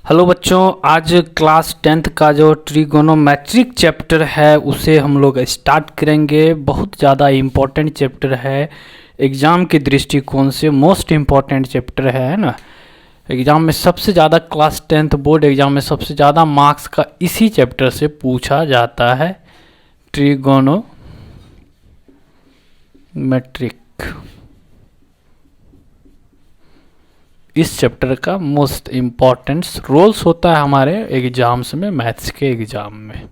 Hello बच्चों, आज class 10th का जो ट्रिगोनोमेट्रिक चैप्टर है उसे हम लोग स्टार्ट करेंगे। बहुत ज़्यादा इम्पोर्टेंट चैप्टर है, एग्ज़ाम के दृष्टिकोण से मोस्ट इम्पॉर्टेंट चैप्टर है ना। एग्ज़ाम में सबसे ज़्यादा क्लास 10th बोर्ड एग्ज़ाम में सबसे ज़्यादा मार्क्स का इसी चैप्टर से पूछा जाता है, ट्रिगोनोमेट्रिक। इस चैप्टर का मोस्ट इम्पॉर्टेंट रोल्स होता है हमारे एग्जाम्स में, मैथ्स के एग्ज़ाम में।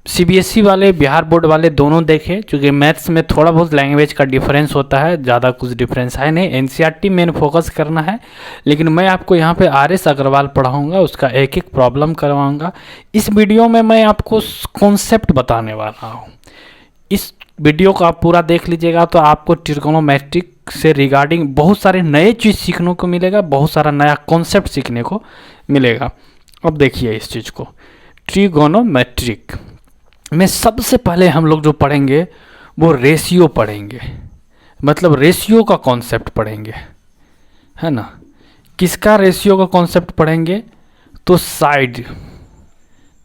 सीबीएसई वाले बिहार बोर्ड वाले दोनों देखें, क्योंकि मैथ्स में थोड़ा बहुत लैंग्वेज का डिफरेंस होता है, ज़्यादा कुछ डिफरेंस है नहीं। एनसीईआरटी मेन फोकस करना है, लेकिन मैं आपको यहाँ पे आरएस अग्रवाल पढ़ाऊँगा, उसका एक एक प्रॉब्लम करवाऊँगा। इस वीडियो में मैं आपको कॉन्सेप्ट बताने वाला हूँ। इस वीडियो को आप पूरा देख लीजिएगा तो आपको ट्रिगोनोमेट्रिक से रिगार्डिंग बहुत सारे नए चीज़ सीखने को मिलेगा, बहुत सारा नया कॉन्सेप्ट सीखने को मिलेगा। अब देखिए इस चीज़ को, ट्रिगोनोमेट्रिक में सबसे पहले हम लोग जो पढ़ेंगे वो रेशियो पढ़ेंगे, मतलब रेशियो का कॉन्सेप्ट पढ़ेंगे, है ना। किसका रेशियो का कॉन्सेप्ट पढ़ेंगे? तो साइड,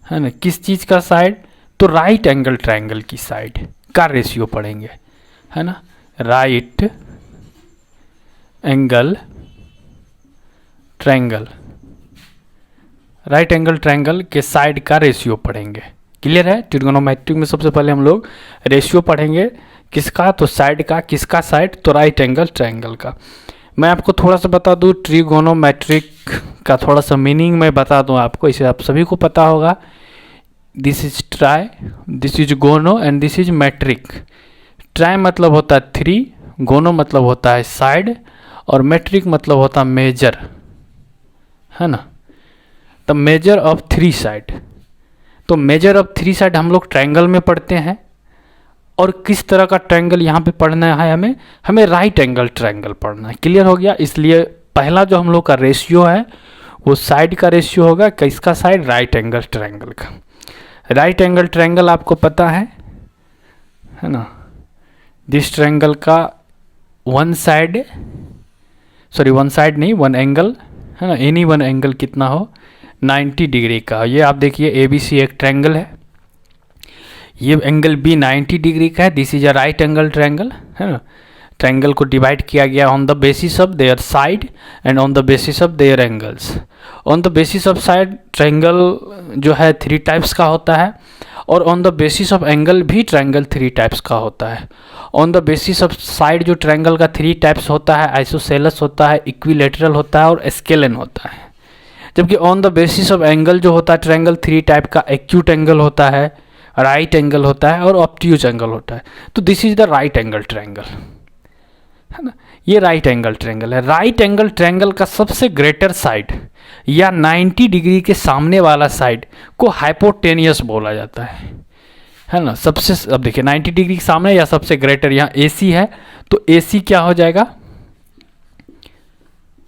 है ना। किस चीज़ का साइड? तो राइट एंगल ट्रायंगल की साइड का रेशियो पढ़ेंगे, है ना। Right angle triangle, right angle triangle के साइड का रेशियो पढ़ेंगे। क्लियर है? ट्रिगोनोमेट्रिक में सबसे पहले हम लोग रेशियो पढ़ेंगे। किसका? तो साइड का। किसका साइड? तो राइट एंगल ट्रायंगल का। मैं आपको थोड़ा सा बता दूं, ट्रिगोनोमेट्रिक का थोड़ा सा मीनिंग मैं बता दूं आपको, इसे आप सभी को पता होगा। This is tri, this is gono and this is metric. Tri मतलब होता है 3, गोनो मतलब होता है साइड, और मैट्रिक मतलब होता है मेजर, है ना। The measure of 3 side. तो मेजर ऑफ 3 साइड हम लोग ट्रायंगल में पढ़ते हैं। और किस तरह का ट्रायंगल यहाँ पे पढ़ना है? हमें राइट एंगल ट्रायंगल पढ़ना है। क्लियर हो गया? इसलिए पहला जो हम लोग का रेशियो है वो साइड का रेशियो होगा। किसका साइड? राइट एंगल ट्रायंगल का। राइट एंगल ट्रायंगल आपको पता है ना। दिस ट्रायंगल का वन साइड नहीं, वन एंगल, है ना। एनी वन एंगल कितना हो? 90 डिग्री का। ये आप देखिए ABC एक ट्रायंगल है, ये एंगल B 90 डिग्री का है। This is a right angle triangle, है ना। ट्रायंगल को डिवाइड किया गया on the basis of their side and on the basis of their angles. On the basis of side triangle जो है 3 टाइप्स का होता है, और on the basis of angle भी ट्रायंगल 3 टाइप्स का होता है। On the basis of side जो ट्रायंगल का 3 टाइप्स होता है, आइसोसेलेस होता है, इक्विलेटरल होता है और स्केलन होता है। जबकि on the basis of angle जो होता है ट्रायंगल 3 टाइप का, एक्यूट एंगल होता है, राइट एंगल होता है और ऑब्ट्यूज एंगल होता है। तो this is the right angle triangle, है ना। ये राइट एंगल ट्रायंगल है। राइट एंगल ट्रायंगल का सबसे ग्रेटर साइड या 90 डिग्री के सामने वाला साइड को हाइपोटेनियस बोला जाता है ना। सबसे, अब देखिए 90 डिग्री के सामने या सबसे ग्रेटर, यहाँ AC है तो AC क्या हो जाएगा?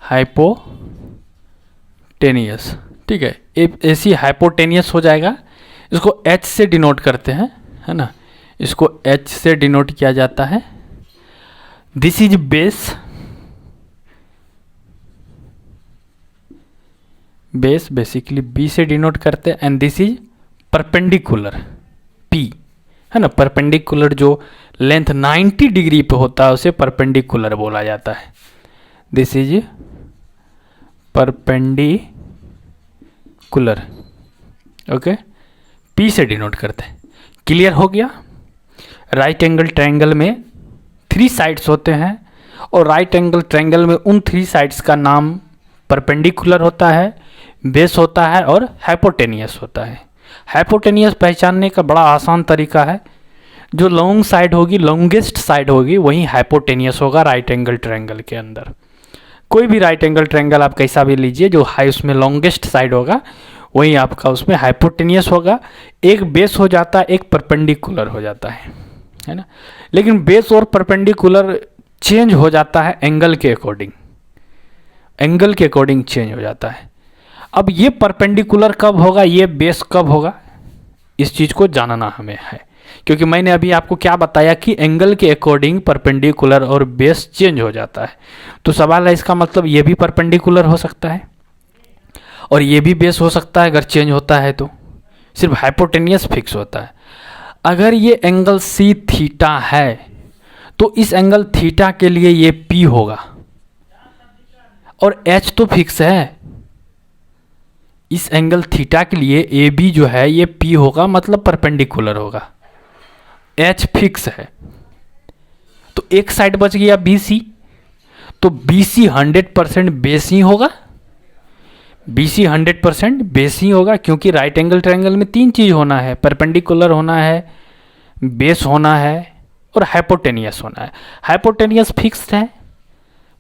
हाइपोटेनियस, ठीक है। AC हाइपोटेनियस हो जाएगा। इसको H से डिनोट करते हैं, है ना। इसको H से डिनोट किया जाता है। This is base, base basically B से डिनोट करते हैं। And this is perpendicular, P, है ना। परपेंडिकुलर जो लेंथ 90 डिग्री पे होता है उसे परपेंडिकुलर बोला जाता है। This is perpendicular, okay. P से डिनोट करते हैं। क्लियर हो गया? राइट एंगल ट्रायंगल में 3 साइड्स होते हैं, और राइट एंगल ट्रायंगल में उन 3 साइड्स का नाम परपेंडिकुलर होता है, बेस होता है और हाइपोटेनियस होता है। हाइपोटेनियस पहचानने का बड़ा आसान तरीका है। जो लॉन्ग साइड होगी, लॉन्गेस्ट साइड होगी, वही हाइपोटेनियस होगा राइट एंगल ट्रायंगल के अंदर। कोई भी राइट एंगल ट्रायंगल आप कैसा भी लीजिए, जो हाई उसमें लॉन्गेस्ट साइड होगा वही आपका उसमें हाइपोटेनियस होगा। एक बेस हो जाता है, एक परपेंडिकुलर हो जाता है ना। लेकिन बेस और परपेंडिकुलर चेंज हो जाता है एंगल के अकॉर्डिंग, एंगल के अकॉर्डिंग चेंज हो जाता है। अब ये परपेंडिकुलर कब होगा, ये बेस कब होगा, इस चीज़ को जानना हमें है। क्योंकि मैंने अभी आपको क्या बताया कि एंगल के अकॉर्डिंग परपेंडिकुलर और बेस चेंज हो जाता है। तो सवाल है इसका मतलब ये भी परपेंडिकुलर हो सकता है। और ये भी बेस हो सकता है अगर चेंज होता है तो, सिर्फ हाइपोटेनियस फिक्स होता है। अगर ये एंगल सी थीटा है तो इस एंगल थीटा के लिए ये पी होगा, और एच तो फिक्स है। इस एंगल थीटा के लिए ए बी जो है ये पी होगा, मतलब परपेंडिकुलर होगा, एच फिक्स है। तो एक साइड बच गया बी सी, तो बी सी 100% बेस ही होगा, बी सी 100% बेस ही होगा, क्योंकि राइट एंगल ट्रायंगल में 3 चीज होना है, परपेंडिकुलर होना है, बेस होना है और हाइपोटेनियस होना है। हाइपोटेनियस फिक्स है,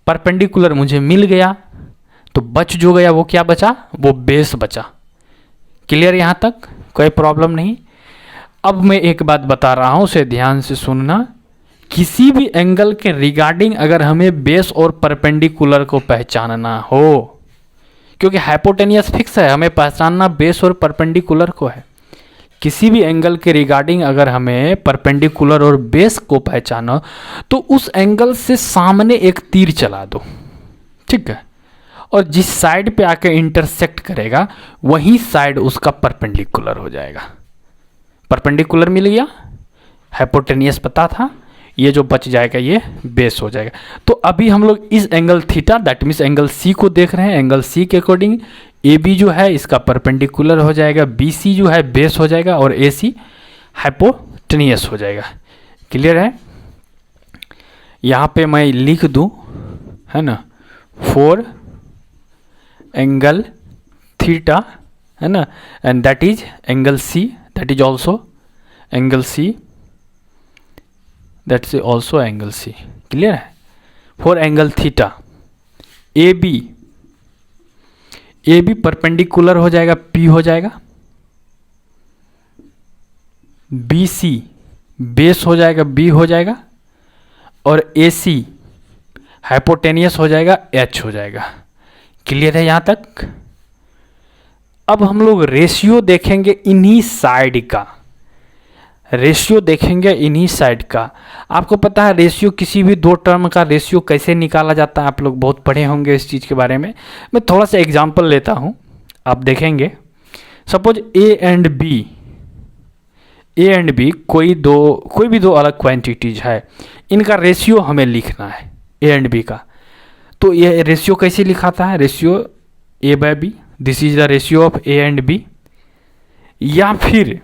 परपेंडिकुलर मुझे मिल गया, तो बच जो गया वो क्या बचा, वो बेस बचा। क्लियर यहाँ तक, कोई प्रॉब्लम नहीं। अब मैं एक बात बता रहा हूँ, उसे ध्यान से सुनना। किसी भी एंगल के रिगार्डिंग अगर हमें बेस और परपेंडिकुलर को पहचानना हो, क्योंकि हाइपोटेनियस फिक्स है, हमें पहचानना बेस और परपेंडिकुलर को है। किसी भी एंगल के रिगार्डिंग अगर हमें परपेंडिकुलर और बेस को पहचाना, तो उस एंगल से सामने एक तीर चला दो, ठीक है, और जिस साइड पे आके इंटरसेक्ट करेगा वही साइड उसका परपेंडिकुलर हो जाएगा। परपेंडिकुलर मिल गया, हाइपोटेनियस पता था, ये जो बच जाएगा ये बेस हो जाएगा। तो अभी हम लोग इस angle theta, that means angle C को देख रहे हैं। एंगल सी के अकॉर्डिंग ए बी जो है इसका परपेंडिकुलर हो जाएगा, बी सी जो है बेस हो जाएगा, और ए सी हाइपोटेनियस हो जाएगा। क्लियर है? यहाँ पे मैं लिख दूँ, है ना, 4 एंगल थीटा, है ना, and that is angle C, that is also angle C, that's also angle C. Clear है? 4 angle theta, A B perpendicular हो जाएगा, पी हो जाएगा, बी सी बेस हो जाएगा, बी हो जाएगा, और ए सी हाइपोटेनियस हो जाएगा, एच हो जाएगा। क्लियर है यहाँ तक? अब हम लोग रेशियो देखेंगे इन्हीं साइड का, रेशियो देखेंगे इन्हीं साइड का। आपको पता है रेशियो, किसी भी 2 टर्म का रेशियो कैसे निकाला जाता है, आप लोग बहुत पढ़े होंगे इस चीज़ के बारे में। मैं थोड़ा सा एग्जांपल लेता हूँ, आप देखेंगे। सपोज ए एंड बी कोई भी दो अलग क्वांटिटीज है, इनका रेशियो हमें लिखना है, ए एंड बी का। तो ये रेशियो कैसे लिखाता है? Ratio A by B, this is the ratio of A and B. या फिर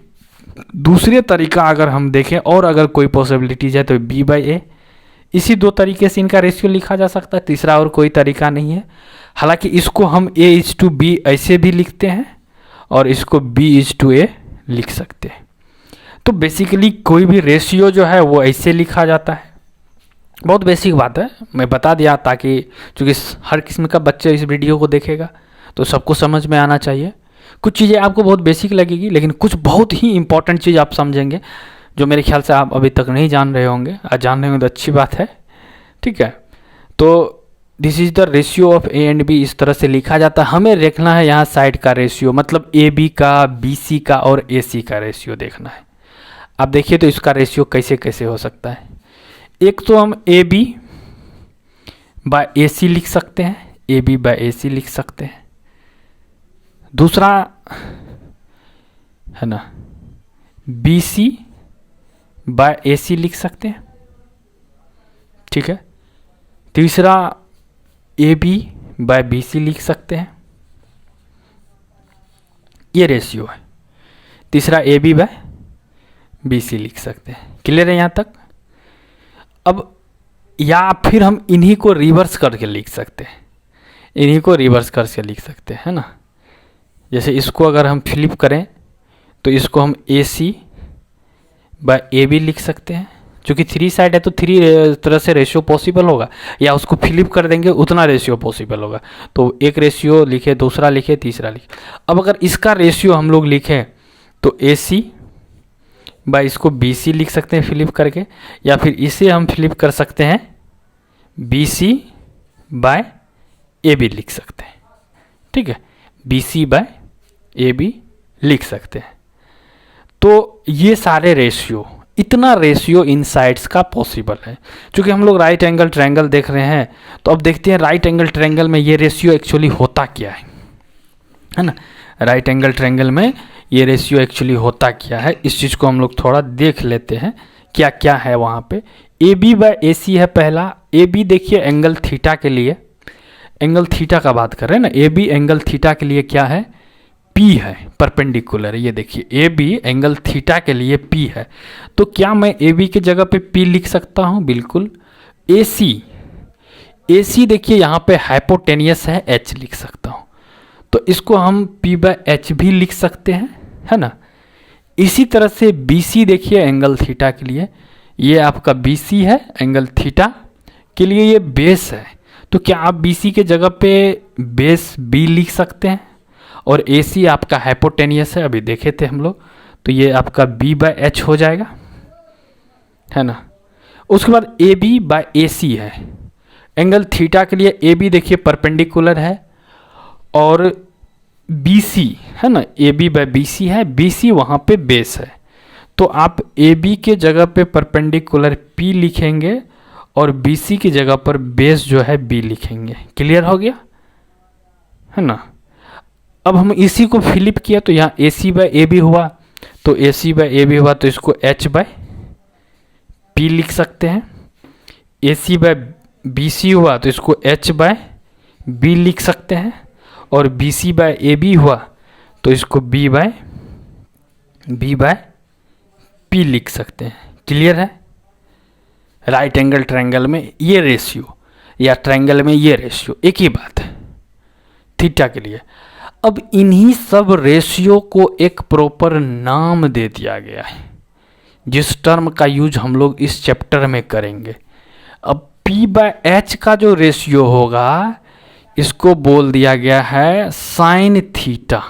दूसरे तरीका अगर हम देखें, और अगर कोई पॉसिबिलिटीज है तो बी बाई ए, इसी 2 तरीके से इनका रेशियो लिखा जा सकता है, तीसरा और कोई तरीका नहीं है। हालांकि इसको हम A:B ऐसे भी लिखते हैं और इसको B:A लिख सकते हैं। तो बेसिकली कोई भी रेशियो जो है वो ऐसे लिखा जाता है। बहुत बेसिक बात है, मैं बता दिया ताकि चूँकि हर किस्म का बच्चा इस वीडियो को देखेगा तो सबको समझ में आना चाहिए। कुछ चीज़ें आपको बहुत बेसिक लगेगी, लेकिन कुछ बहुत ही इंपॉर्टेंट चीज़ आप समझेंगे जो मेरे ख्याल से आप अभी तक नहीं जान रहे होंगे। आज जान रहे होंगे तो अच्छी बात है, ठीक है। तो this is the ratio of A and B, इस तरह से लिखा जाता है। हमें देखना है यहाँ साइड का रेशियो, मतलब ए बी का, बी सी का और ए सी का रेशियो देखना है। आप देखिए तो इसका रेशियो कैसे कैसे हो सकता है। एक तो हम ए बी बाय ए सी लिख सकते हैं, ए बी बाय ए सी लिख सकते हैं। दूसरा है ना, बी सी बाय ए सी लिख सकते हैं, ठीक है। तीसरा A B by B C लिख सकते हैं, ये रेशियो है। तीसरा A B by B C लिख सकते हैं। क्लियर है यहाँ तक? अब या फिर हम इन्हीं को रिवर्स करके लिख सकते हैं, इन्हीं को रिवर्स करके लिख सकते हैं, है ना। जैसे इसको अगर हम फ्लिप करें तो इसको हम ए सी बाय ए बी लिख सकते हैं। चूँकि 3 साइड है तो 3 तरह से रेशियो पॉसिबल होगा, या उसको फ्लिप कर देंगे उतना रेशियो पॉसिबल होगा। तो एक रेशियो लिखे, दूसरा लिखे, तीसरा लिखे। अब अगर इसका रेशियो हम लोग लिखें तो ए सी बाय इसको बी सी लिख सकते हैं फ्लिप करके, या फिर इसे हम फ्लिप कर सकते हैं B C by A B लिख सकते हैं, ठीक है। B C by A B लिख सकते हैं। तो ये सारे रेशियो, इतना रेशियो इन साइड्स का पॉसिबल है। क्योंकि हम लोग राइट एंगल ट्रायंगल देख रहे हैं, तो अब देखते हैं राइट एंगल ट्रायंगल में ये रेशियो एक्चुअली होता क्या है। है ना। राइट एंगल ट्रायंगल में ये रेशियो एक्चुअली होता क्या है, इस चीज़ को हम लोग थोड़ा देख लेते हैं क्या क्या है वहाँ पे। ए बी बाय ए सी है पहला। ए बी देखिए एंगल थीटा के लिए, एंगल थीटा का बात कर रहे हैं ना, ए बी एंगल थीटा के लिए क्या है, पी है, परपेंडिकुलर। ये देखिए ए बी एंगल थीटा के लिए पी है, तो क्या मैं ए बी की जगह पे पी लिख सकता हूँ, बिल्कुल। ए सी देखिए यहाँ पे हाइपोटेनियस है, एच लिख सकता हूँ, तो इसको हम पी बाय एच भी लिख सकते हैं, है ना। इसी तरह से बी सी देखिए एंगल थीटा के लिए, ये आपका बी सी है एंगल थीटा के लिए, ये बेस है, तो क्या आप बी सी के जगह पे बेस बी लिख सकते हैं। और ए सी आपका हाइपोटेनियस है, अभी देखे थे हम लोग, तो ये आपका बी बाय एच हो जाएगा, है ना। उसके बाद ए बी बाय ए सी है एंगल थीटा के लिए, ए बी देखिए परपेंडिकुलर है और बी सी है ना, A B by B C है, बी सी वहाँ पे बेस है, तो आप ए बी के जगह पे परपेंडिकुलर पी लिखेंगे और बी सी की जगह पर बेस जो है बी लिखेंगे। क्लियर हो गया, है ना। अब हम इसी को फिलिप किया तो यहाँ ए सी बाय ए बी हुआ, तो ए सी बाय ए बी हुआ तो इसको एच बाय पी लिख सकते हैं। ए सी बाय बी सी हुआ तो इसको एच बाय बी लिख सकते हैं, और B C by A B हुआ तो इसको बी बाय पी लिख सकते हैं। क्लियर है। राइट एंगल ट्रायंगल में ये रेशियो या ट्रायंगल में ये रेशियो एक ही बात है थीटा के लिए। अब इन्हीं सब रेशियो को एक प्रॉपर नाम दे दिया गया है, जिस टर्म का यूज हम लोग इस चैप्टर में करेंगे। अब P बाय एच का जो रेशियो होगा इसको बोल दिया गया है साइन थीटा,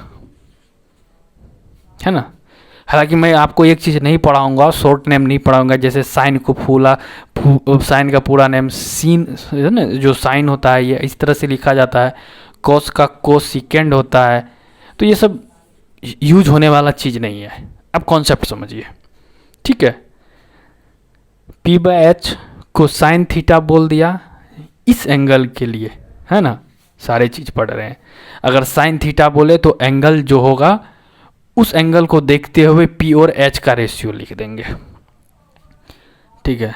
है ना। हालांकि मैं आपको एक चीज़ नहीं पढ़ाऊंगा, शॉर्ट नेम नहीं पढ़ाऊंगा, जैसे साइन को साइन का पूरा नेम सीन है ना, जो साइन होता है ये इस तरह से लिखा जाता है, कॉस का कोसिकेंड होता है, तो ये सब यूज होने वाला चीज़ नहीं है। अब कॉन्सेप्ट समझिए, ठीक है। P बाय एच को साइन थीटा बोल दिया इस एंगल के लिए, है ना, सारे चीज़ पढ़ रहे हैं। अगर साइन थीटा बोले तो एंगल जो होगा उस एंगल को देखते हुए P और H का रेशियो लिख देंगे, ठीक है।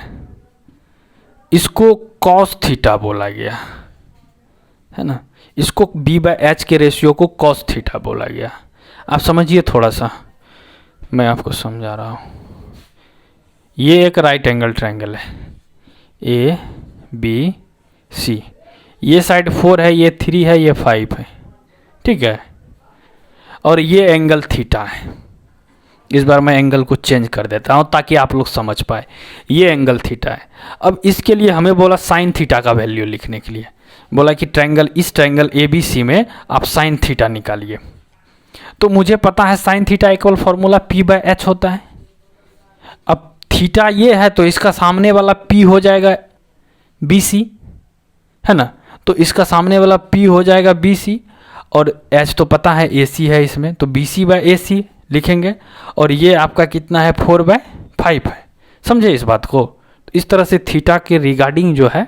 इसको कॉस थीटा बोला गया, है ना। इसको B बाय एच के रेशियो को कॉस थीटा बोला गया। आप समझिए थोड़ा सा, मैं आपको समझा रहा हूँ। ये एक राइट एंगल ट्रायंगल है, ए बी सी, ये साइड 4 है, ये 3 है, ये 5 है, ठीक है। और ये एंगल थीटा है। इस बार मैं एंगल को चेंज कर देता हूँ ताकि आप लोग समझ पाए। ये एंगल थीटा है। अब इसके लिए हमें बोला साइन थीटा का वैल्यू लिखने के लिए, बोला कि ट्रायंगल, इस ट्रायंगल ए बी सी में आप साइन थीटा निकालिए। तो मुझे पता है sine theta equal formula P by H होता है। अब थीटा ये है तो इसका सामने वाला P हो जाएगा बी सी, है ना, तो इसका सामने वाला P हो जाएगा बी सी, और H तो पता है ए सी है इसमें, तो बी सी बाय ए सी लिखेंगे, और ये आपका कितना है 4/5 है। समझे इस बात को। तो इस तरह से थीटा के रिगार्डिंग जो है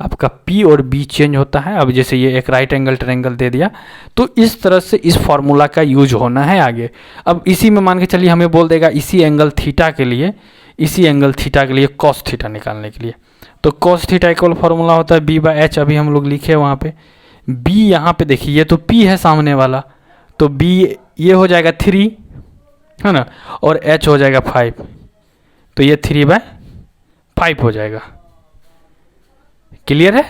आपका P और B चेंज होता है। अब जैसे ये एक राइट एंगल ट्रायंगल दे दिया, तो इस तरह से इस फॉर्मूला का यूज होना है आगे। अब इसी में मान के चलिए हमें बोल देगा इसी एंगल थीटा के लिए कॉस थीटा निकालने के लिए, तो कॉस थीटा इक्वल फॉर्मूला होता है B बाय एच। अभी हम लोग लिखे वहाँ पे B, यहाँ पे देखिए ये तो P है सामने वाला, तो B ये हो जाएगा 3, है ना, और H हो जाएगा 5, तो ये 3/5 हो जाएगा। क्लियर है।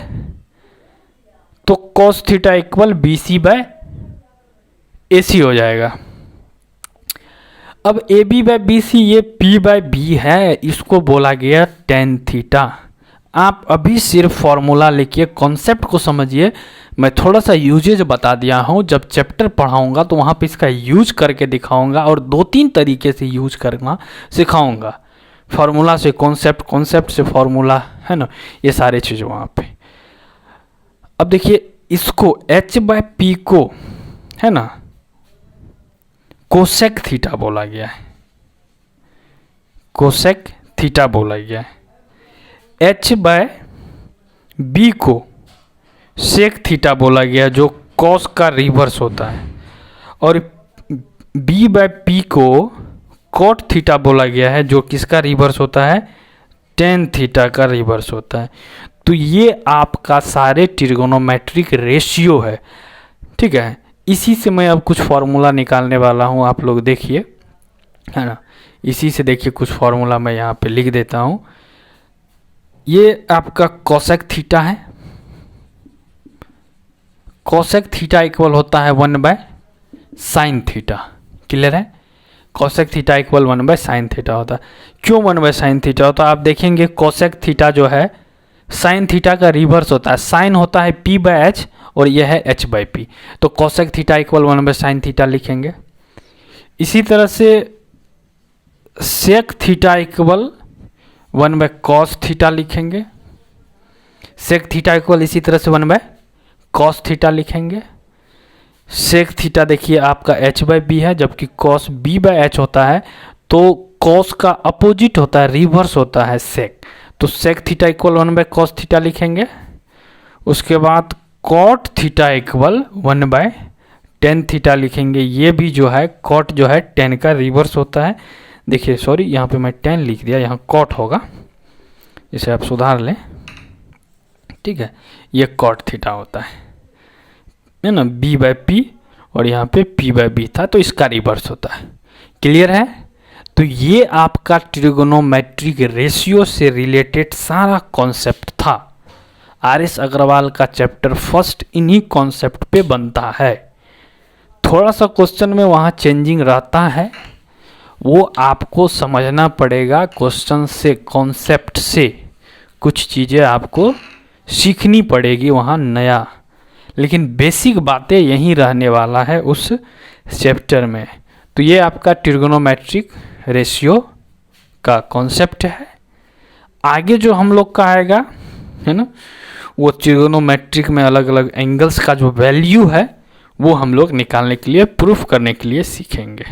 तो cos theta equal B C by A C हो जाएगा। अब A B by B C, ये P बाय बी है, इसको बोला गया टेन थीटा। आप अभी सिर्फ फॉर्मूला लिखिए, कॉन्सेप्ट को समझिए। मैं थोड़ा सा यूजेज बता दिया हूँ, जब चैप्टर पढ़ाऊंगा तो वहाँ पे इसका यूज करके दिखाऊंगा, और 2-3 तरीके से यूज करना सिखाऊंगा। फार्मूला से कॉन्सेप्ट, कॉन्सेप्ट से फार्मूला, है ना, ये सारे चीज़ वहाँ पे। अब देखिए इसको H बाय P को, है ना, कोसेक थीटा बोला गया है, कोसेक थीटा बोला गया है। H बाय B को सेक थीटा बोला गया, जो कॉस का रिवर्स होता है। और b बाय पी को कॉट थीटा बोला गया है, जो किसका रिवर्स होता है, टेन थीटा का रिवर्स होता है। तो ये आपका सारे ट्रिगोनोमेट्रिक रेशियो है, ठीक है। इसी से मैं अब कुछ फार्मूला निकालने वाला हूँ, आप लोग देखिए, है ना। इसी से देखिए कुछ फार्मूला मैं यहाँ पे लिख देता हूँ। ये आपका कोसेक थीटा है, कोसेक थीटा इक्वल होता है 1 बाय साइन थीटा, क्लियर है। Cosec theta equal 1 by sine theta होता है। क्यों 1 बाय साइन थीटा होता है, आप देखेंगे कोसेक थीटा जो है साइन थीटा का रिवर्स होता है। साइन होता है p बाय एच और यह है h बाय पी, तो cosec theta equal 1 by sine theta लिखेंगे। इसी तरह से sec theta equal 1 by cos theta लिखेंगे। सेक थीटा इक्वल इसी तरह से 1 बाय कॉस थीटा लिखेंगे। सेक थीटा देखिए आपका h बाय बी है, जबकि कॉस b बाय एच होता है, तो कॉस का अपोजिट होता है, रिवर्स होता है सेक, तो sec theta equal 1 by cos theta लिखेंगे। उसके बाद cot theta equal 1 by tan theta लिखेंगे। ये भी जो है कॉट जो है टेन का रिवर्स होता है। देखिए सॉरी, यहाँ पे मैं टेन लिख दिया, यहाँ कॉट होगा, इसे आप सुधार लें, ठीक है। ये कॉट थीटा होता है ना, b बाय पी, और यहाँ पे p बाय बी था, तो इसका रिवर्स होता है, क्लियर है। तो ये आपका ट्रिगोनोमेट्रिक रेशियो से रिलेटेड सारा कॉन्सेप्ट था। आर.एस. अग्रवाल का चैप्टर फर्स्ट इन्हीं कॉन्सेप्ट पे बनता है। थोड़ा सा क्वेश्चन में वहाँ चेंजिंग रहता है, वो आपको समझना पड़ेगा। क्वेश्चन से, कॉन्सेप्ट से कुछ चीज़ें आपको सीखनी पड़ेगी वहाँ नया, लेकिन बेसिक बातें यहीं रहने वाला है उस चैप्टर में। तो ये आपका ट्रिगोनोमेट्रिक रेशियो का कॉन्सेप्ट है। आगे जो हम लोग का आएगा, है ना, वो ट्रिगोनोमेट्रिक में अलग अलग एंगल्स का जो वैल्यू है वो हम लोग निकालने के लिए, प्रूफ करने के लिए सीखेंगे।